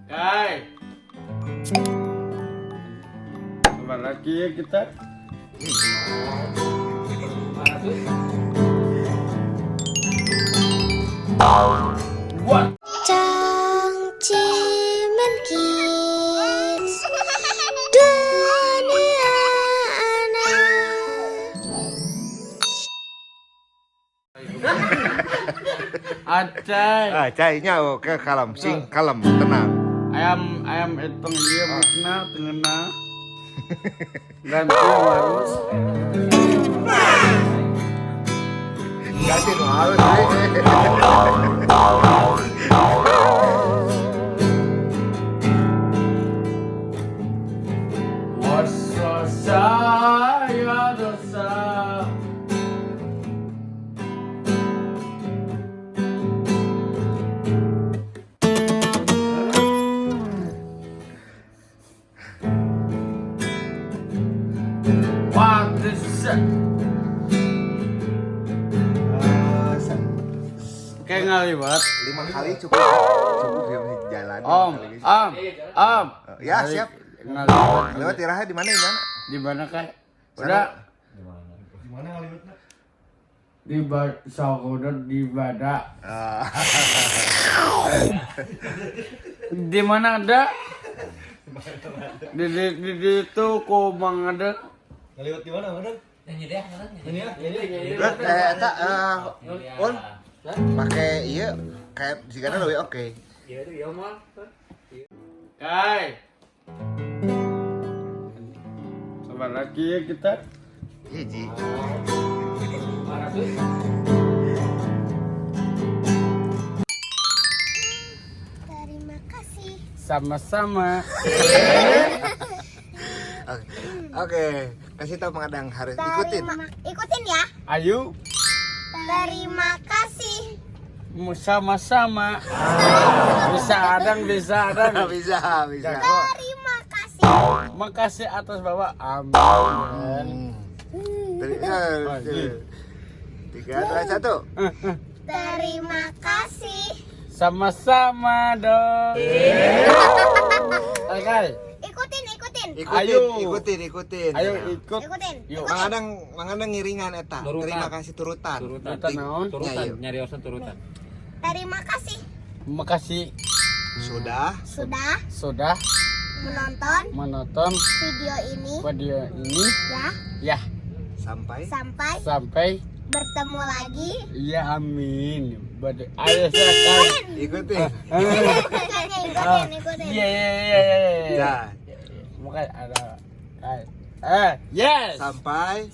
Kai. Coba lagi ya kita. What? Cangcimen Kids Dunia Acai. Cainya oke kalem, sing kalem, tenang. Ayam hitung dia makna tengena. Ganti yang harus. Ganti no harus. Wasa saya dosa. What is it? Kayak ngaliwat. 5 kali cukup ya jalan. Om. Ya siap. Ngaliwat. Lewat tirahnya di mana ini? Di mana kak? Udah. Di mana ngaliwatnya? Di Sakoda di Badak. Di mana ada? Di itu Komang ada. Ngeliwat di mana, Bang? Nyanyi deh, Ini ya. Eta on pakai iya kayak sigana lebih oke. Iya tuh, iya mal. Kai. Coba lagi ya kita. Hiji. Terima kasih. Sama-sama. Oke, kasih tahu pengadang harus ikutin. Ikutin ya. Ayo. Terima kasih. Sama-sama. Bisa adang. Bisa. Terima kasih. Makasih atas bawa. Amin. Tiga, dua, satu. Terima kasih. Sama-sama dong. Kai. Ikutin. Ikutin. Ayo ikut. Ikutin. Yuk. Mangadang ngiringan eta. Turutan. Terima kasih turutan. Turutan naon? Turutan, Iya. nyari osan turutan. Terima kasih Makasih sudah menonton menonton video ini ya. ya. sampai Bertemu lagi. Ya amin. Ayo silakan. ikutin. Ikutin. Iya. Ya, Makanya ada. Yes. Sampai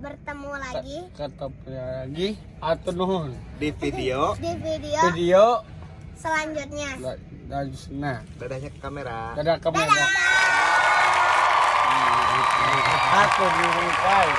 Bertemu lagi ketemu lagi. Atau nuhun di video di video selanjutnya. nah dadahnya ke kamera. dadah kamera. Aku di Kai.